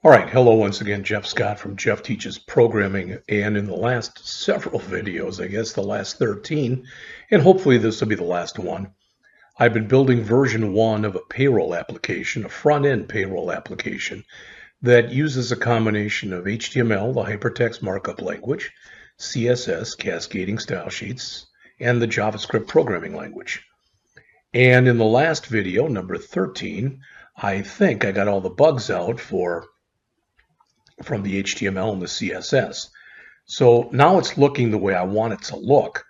All right, hello once again, Jeff Scott from Jeff Teaches Programming, and in the last several videos, I guess the last 13, and hopefully this will be the last one, I've been building version 1 of a payroll application, a front-end payroll application that uses a combination of HTML, the hypertext markup language, CSS, cascading style sheets, and the JavaScript programming language. And in the last video, number 13, I think I got all the bugs out from the HTML and the CSS. So now it's looking the way I want it to look.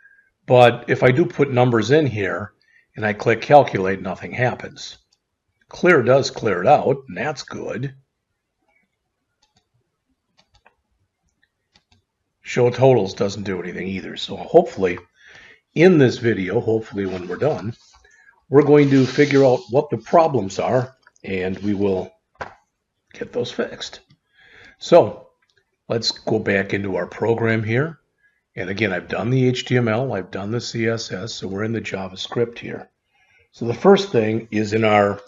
But if I do put numbers in here and I click calculate, nothing happens. Clear does clear it out, and that's good. Show totals doesn't do anything either. So hopefully in this video, hopefully when we're done, we're going to figure out what the problems are and we will get those fixed. So let's go back into our program here. And again, I've done the HTML, I've done the CSS, so we're in the JavaScript here. So the first thing is in our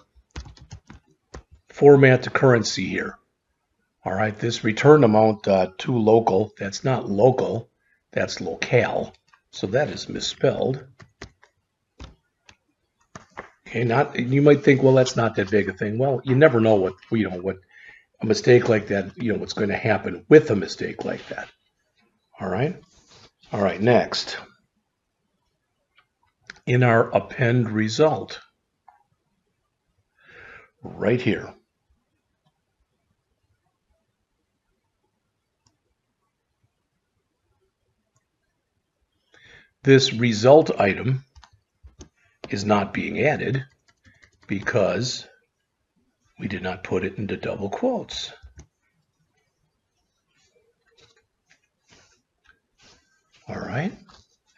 format to currency here. All right, this return amount to local, that's not local, that's locale. So that is misspelled. Okay, you might think, well, that's not that big a thing. Well, you never know what a mistake like that, what's going to happen with a mistake like that. All right. All right. Next, in our append result, right here, this result item is not being added because we did not put it into double quotes. All right,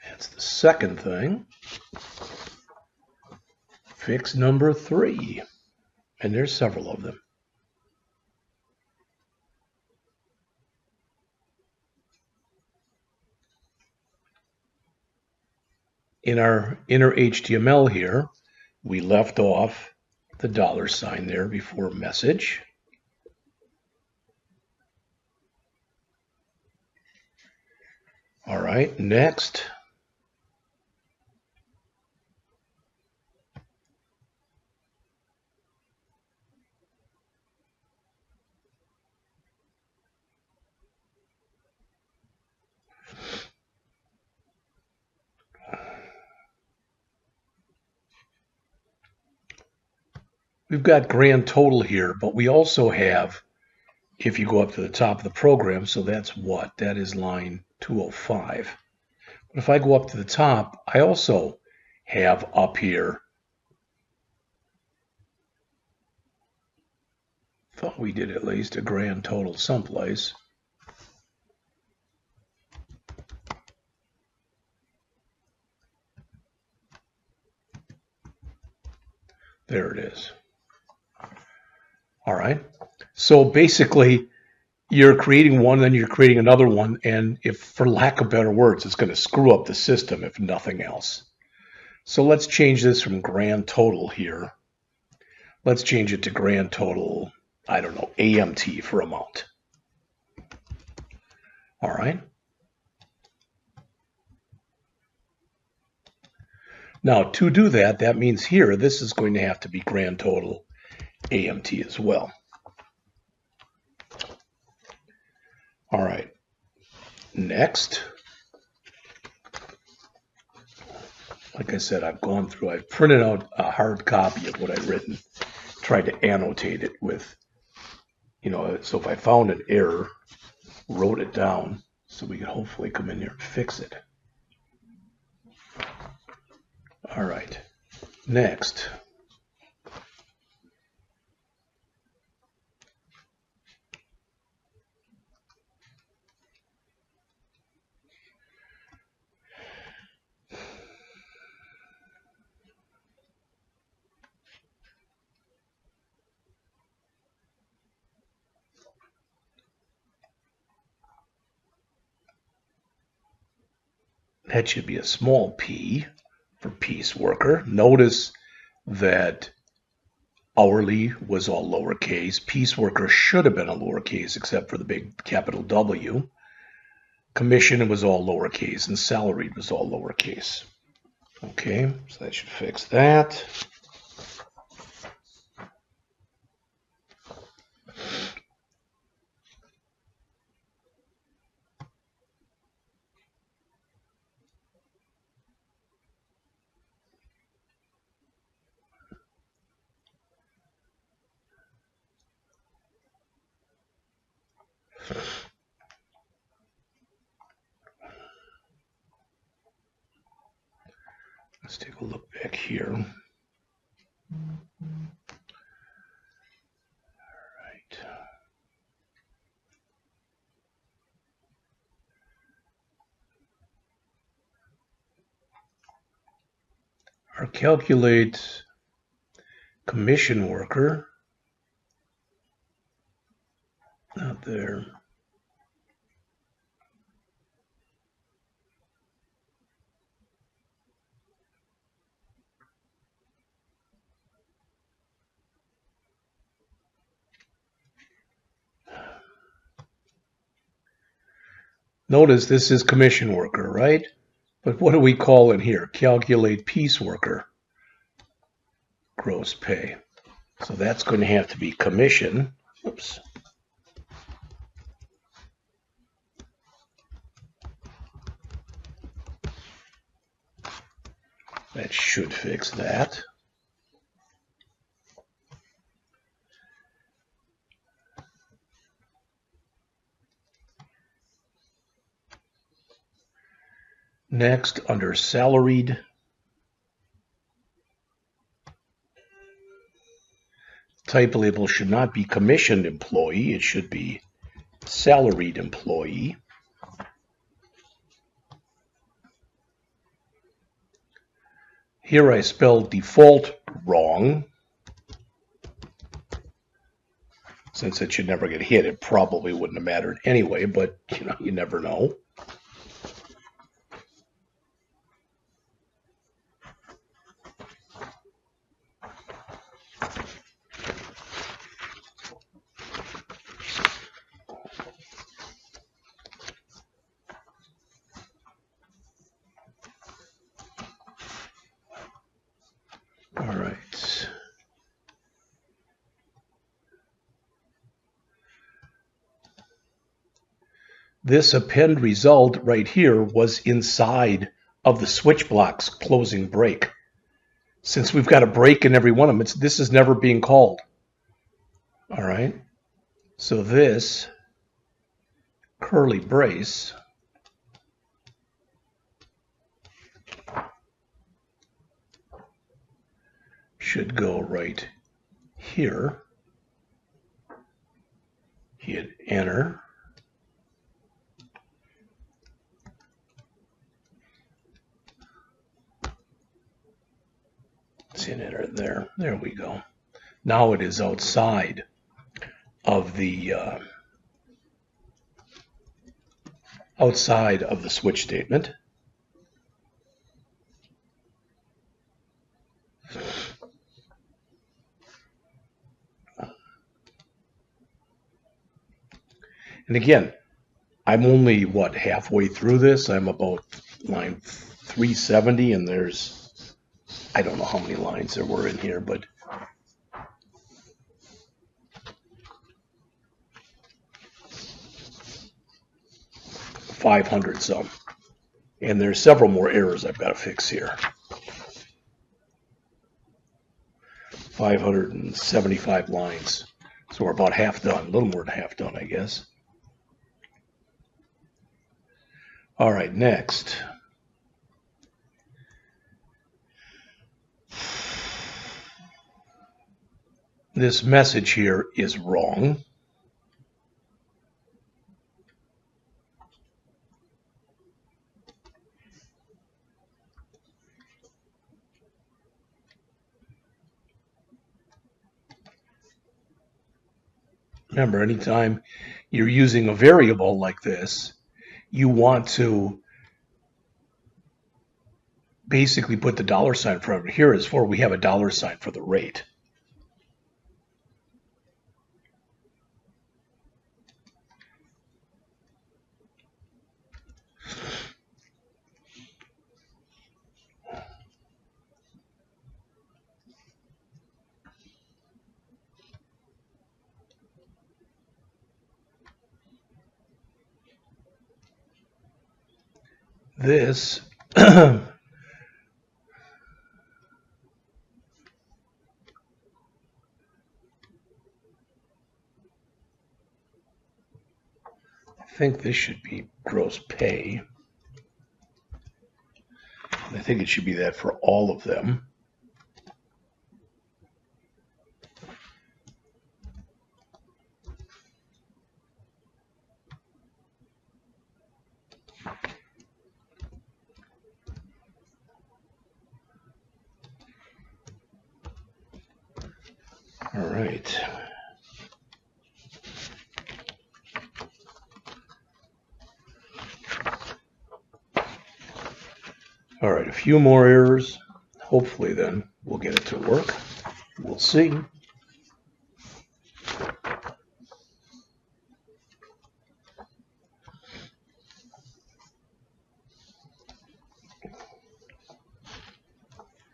that's the second thing. Fix number 3, and there's several of them. In our inner HTML here, we left off the $sign there before message. All right, next. We've got grand total here, but we also have, if you go up to the top of the program, so that's what? That is line 205. But if I go up to the top, I also have up here, thought we did at least a grand total someplace. There it is. All right. So basically, you're creating one, then you're creating another one, and if, for lack of better words, it's going to screw up the system if nothing else. So let's change this from grand total here. Let's change it to grand total, I don't know, AMT for amount. All right. Now, to do that, that means here, this is going to have to be grand total AMT as well. All right. Next. Like I said, I've printed out a hard copy of what I've written, tried to annotate it with, so if I found an error, wrote it down so we could hopefully come in here and fix it. All right, next. That should be a small p for piece worker. Notice that Hourly was all lowercase. Pieceworker should have been a lowercase except for the big capital W. Commission was all lowercase, and salaried was all lowercase. Okay, so that should fix that. Let's take a look back here. All right. Our calculate commission worker, not there. Notice this is commission worker, right? But what do we call in here? Calculate piece worker gross pay. So that's going to have to be commission. Oops. That should fix that. Next, under salaried, type label should not be commissioned employee, it should be salaried employee. Here I spelled default wrong. Since it should never get hit, it probably wouldn't have mattered anyway, but you never know. All right. This append result right here was inside of the switch blocks closing break. Since we've got a break in every one of them, this is never being called. All right. So this curly brace should go right here. Hit enter. Let's hit enter there. There we go. Now it is outside of the switch statement. And again, I'm only, halfway through this. I'm about line 370, and there's, I don't know how many lines there were in here, but $500 some. And there's several more errors I've got to fix here. 575 lines. So we're about half done, a little more than half done, I guess. All right, next. This message here is wrong. Remember, anytime you're using a variable like this, you want to basically put the $sign in front of it. Here is for we have a $sign for the rate. this I think this should be gross pay. I think it should be that for all of them. All right. All right, a few more errors. Hopefully then we'll get it to work. We'll see.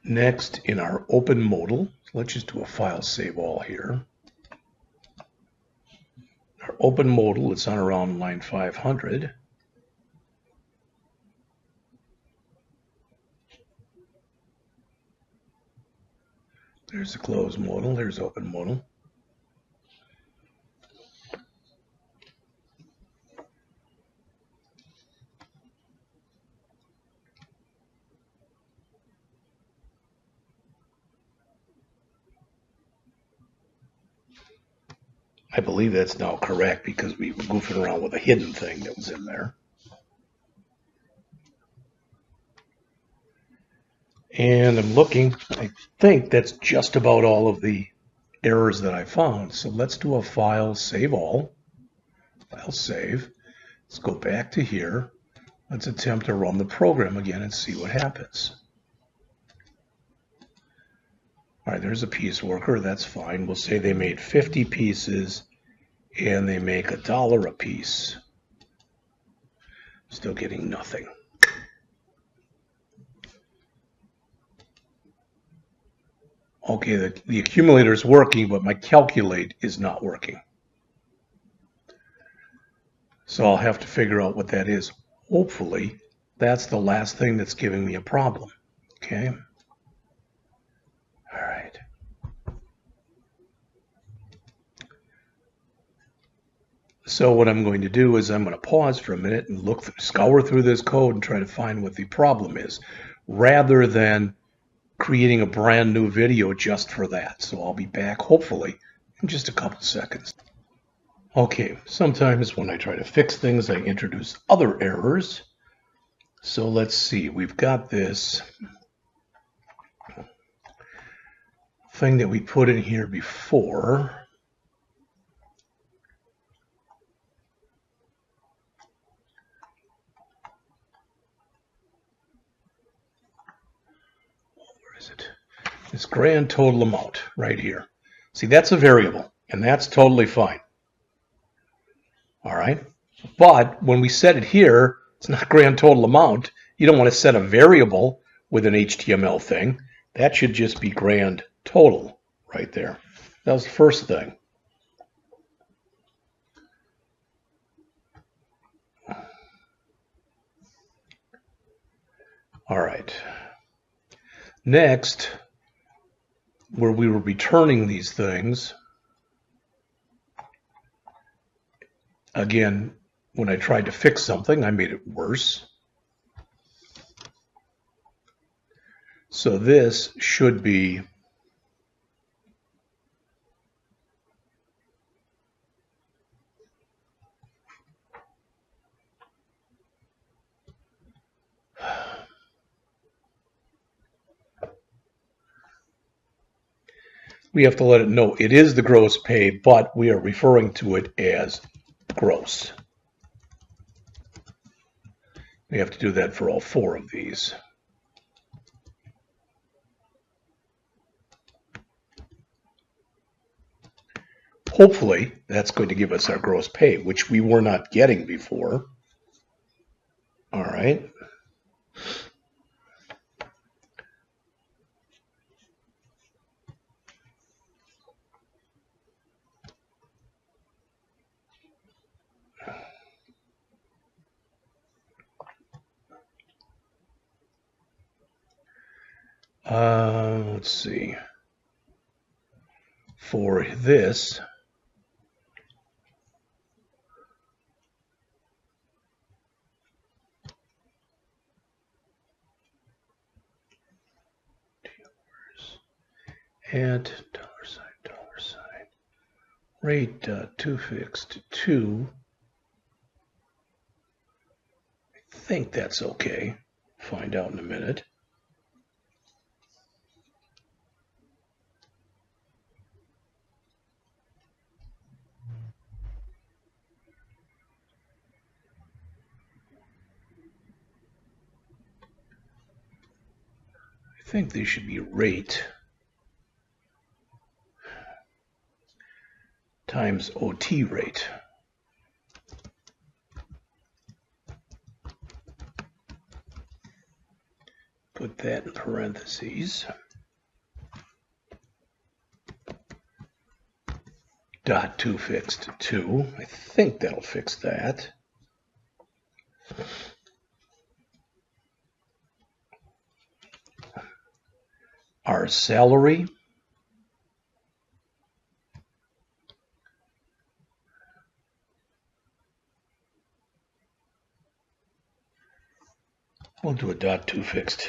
Next, in our open modal, let's just do a file save all here. Our open modal, it's on around line 500. There's the close modal, there's open modal. I believe that's now correct because we were goofing around with a hidden thing that was in there. And I'm looking, I think that's just about all of the errors that I found. So let's do a file save all. File save. Let's go back to here. Let's attempt to run the program again and see what happens. All right, there's a piece worker. That's fine. We'll say they made 50 pieces and they make $1 a piece. Still getting nothing. Okay, the accumulator is working, but my calculate is not working. So I'll have to figure out what that is. Hopefully, that's the last thing that's giving me a problem. Okay. All right. So what I'm going to do is I'm going to pause for a minute and scour through this code and try to find what the problem is, rather than creating a brand new video just for that. So I'll be back, hopefully, in just a couple seconds. Okay, sometimes when I try to fix things, I introduce other errors. So let's see, we've got this thing that we put in here before. Where is it? This grand total amount right here. See, that's a variable, and that's totally fine. All right, but when we set it here, it's not grand total amount. You don't want to set a variable with an HTML thing. That should just be grand total right there. That was the first thing. All right. Next, where we were returning these things, again, when I tried to fix something, I made it worse. So this should be we have to let it know it is the gross pay, but we are referring to it as gross. We have to do that for all 4 of these. Hopefully, that's going to give us our gross pay, which we were not getting before. All right. Let's see. For this, add $, rate toFixed 2. I think that's okay. Find out in a minute. I think they should be rate times OT rate. Put that in parentheses. Dot toFixed 2. I think that'll fix that. Our salary. We'll do a dot toFixed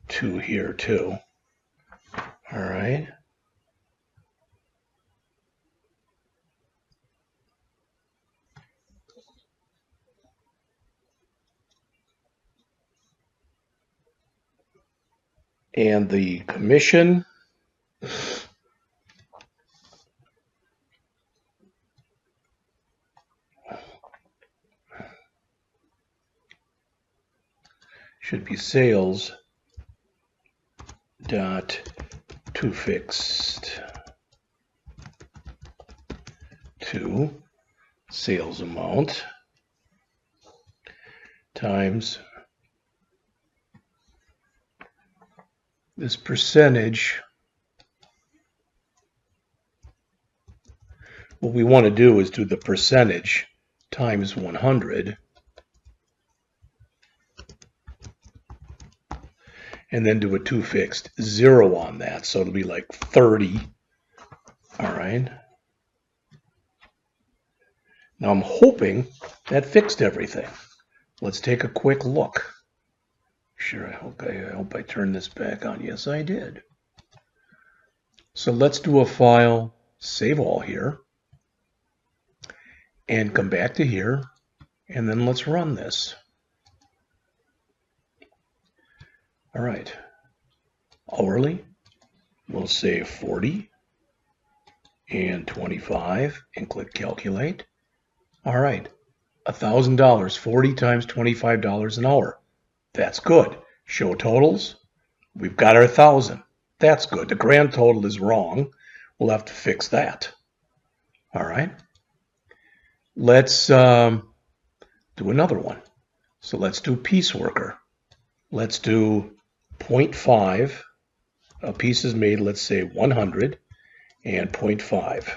2 here too. All right. And the commission should be sales dot toFixed 2 sales amount times this percentage. What we want to do is do the percentage times 100 and then do a toFixed 0 on that, so it'll be like 30. All right. Now I'm hoping that fixed everything. Let's take a quick look. Sure, I hope I turned this back on. Yes, I did. So let's do a file, save all here, and come back to here, and then let's run this. All right. Hourly, we'll say 40 and 25 and click calculate. All right. $1,000, 40 times $25 an hour. That's good. Show totals. We've got our 1,000. That's good. The grand total is wrong. We'll have to fix that. All right. Let's do another one. So let's do piece worker. Let's do 0.5. A piece is made, let's say 100 and 0.5.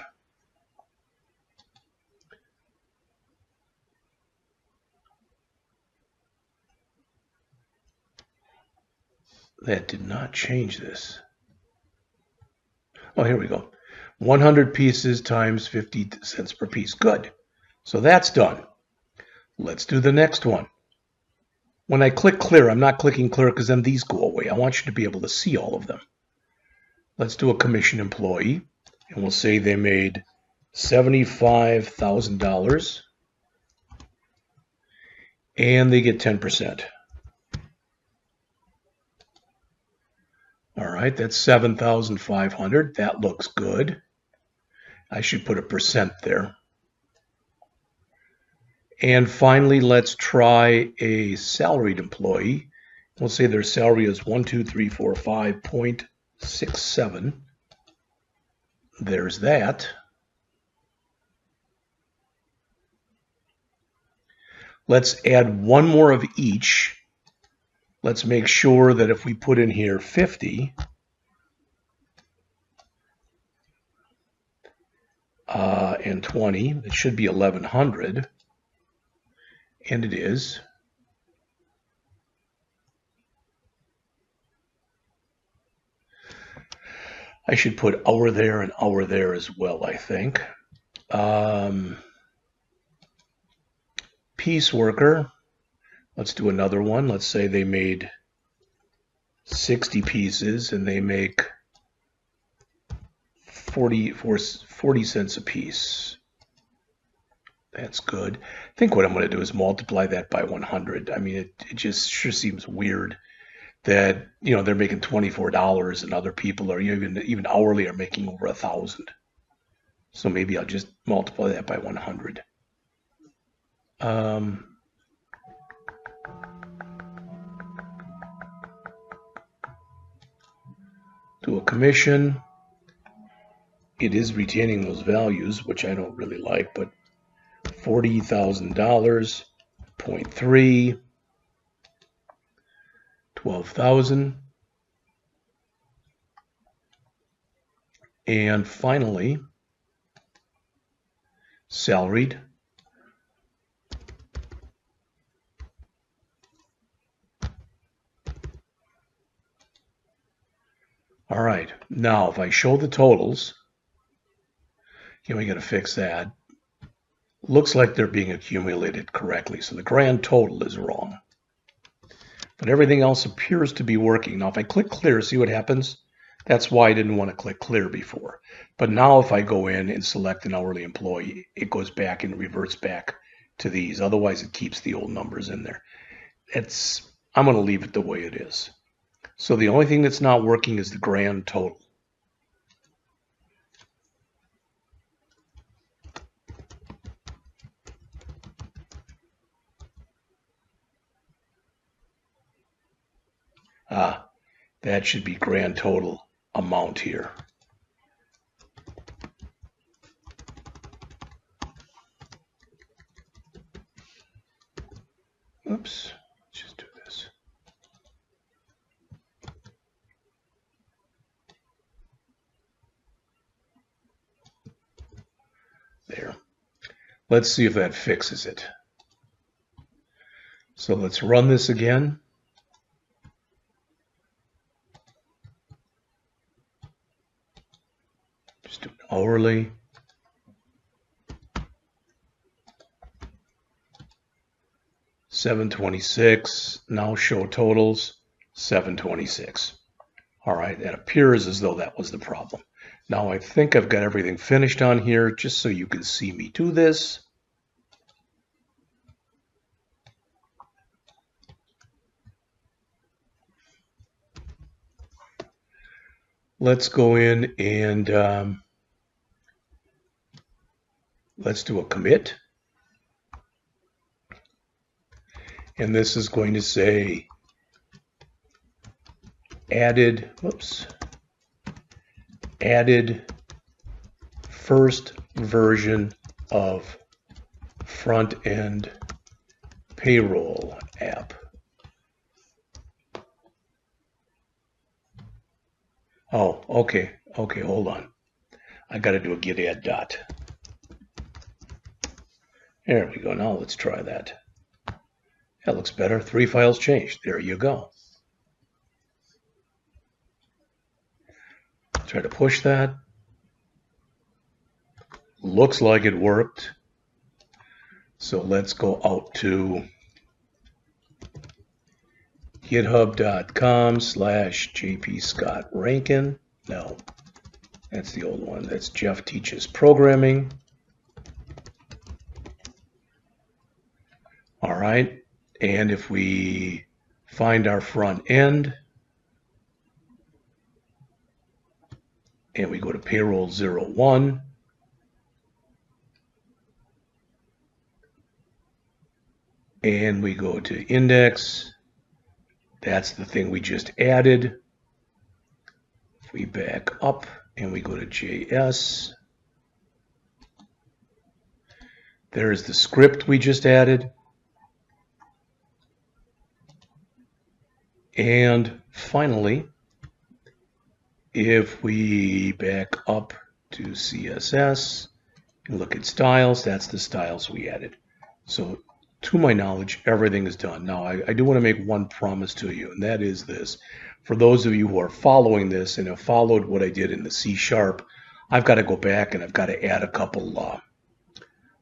That did not change this. Oh, here we go. 100 pieces times 50 cents per piece. Good. So that's done. Let's do the next one. When I click clear, I'm not clicking clear because then these go away. I want you to be able to see all of them. Let's do a commission employee, and we'll say they made $75,000, and they get 10%. All right, that's 7,500. That looks good. I should put a percent there. And finally, let's try a salaried employee. We'll say their salary is 12345.67. There's that. Let's add one more of each. Let's make sure that if we put in here 50, and 20, it should be 1,100, and it is. I should put hour there and hour there as well, I think. Piece worker. Let's do another one. Let's say they made 60 pieces and they make 40 cents a piece. That's good. I think what I'm going to do is multiply that by 100. I mean, it just sure seems weird that, you know, they're making $24 and other people are even hourly are making over 1,000. So maybe I'll just multiply that by 100. Do a commission. It is retaining those values, which I don't really like, but $40,000, 0.3, 12,000. And finally, salaried. All right, now if I show the totals, we got to fix that. Looks like they're being accumulated correctly, so the grand total is wrong. But everything else appears to be working. Now if I click clear, see what happens? That's why I didn't want to click clear before. But now if I go in and select an hourly employee, it goes back and reverts back to these. Otherwise it keeps the old numbers in there. I'm going to leave it the way it is. So the only thing that's not working is the grand total. That should be grand total amount here. Oops, let's just do this. There. Let's see if that fixes it. So let's run this again. Just do an hourly. $726. Now show totals. $726. All right, it appears as though that was the problem. Now I think I've got everything finished on here, just so you can see me do this. Let's go in and let's do a commit. And this is going to say added first version of front-end payroll app. Oh, okay, hold on. I got to do a git add dot. There we go. Now let's try that. That looks better. 3 files changed. There you go. Try to push that. Looks like it worked. So let's go out to github.com/jpscottrankin. No, that's the old one. That's Jeff Teaches Programming. All right. And if we find our front end and we go to payroll01, and we go to index, that's the thing we just added. If we back up and we go to JS, there's the script we just added. And finally, if we back up to CSS and look at styles, that's the styles we added. So to my knowledge, everything is done. Now, I do want to make one promise to you, and that is this. for those of you who are following this and have followed what I did in the C#, I've got to go back and I've got to add a couple.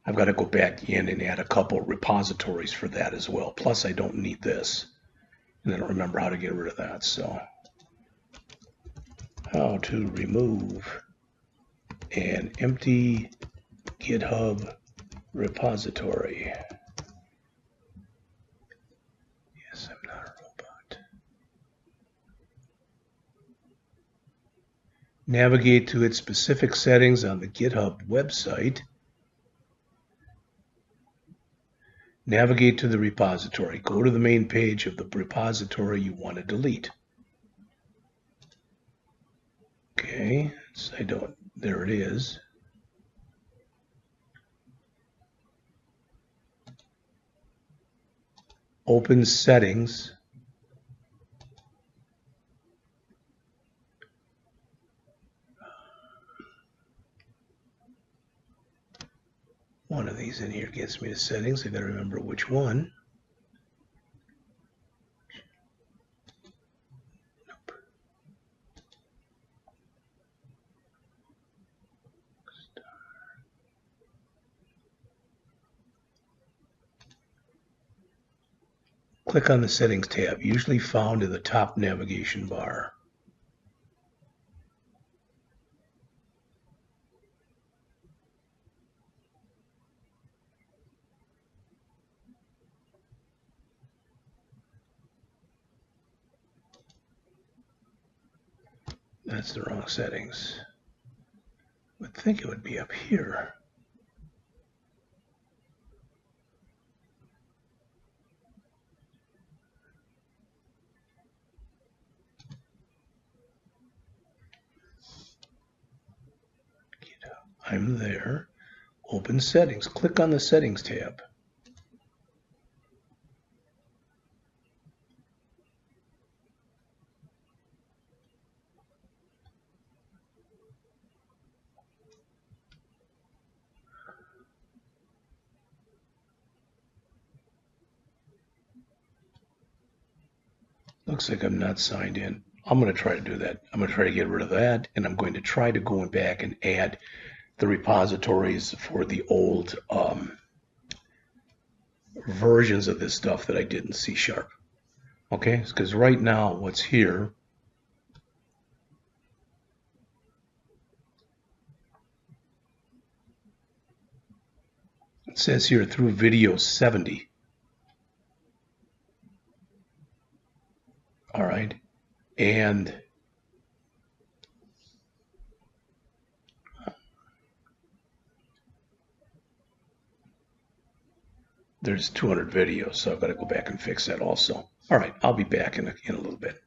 I've got to go back in and add a couple repositories for that as well. Plus, I don't need this, and I don't remember how to get rid of that. So, how to remove an empty GitHub repository. Yes, I'm not a robot. Navigate to its specific settings on the GitHub website. Navigate to the repository. Go to the main page of the repository you want to delete. Okay, so there it is. Open settings. One of these in here gets me to settings. I got to remember which one. Nope. Click on the settings tab, usually found in the top navigation bar. That's the wrong settings. I would think it would be up here. I'm there. Open settings. Click on the settings tab. Looks like I'm not signed in. I'm going to try to do that. I'm going to try to get rid of that, and I'm going to try to go back and add the repositories for the old versions of this stuff that I did in C#. Okay, because right now what's here it says here through video 70. All right, and there's 200 videos, so I've got to go back and fix that also. All right, I'll be back in a little bit.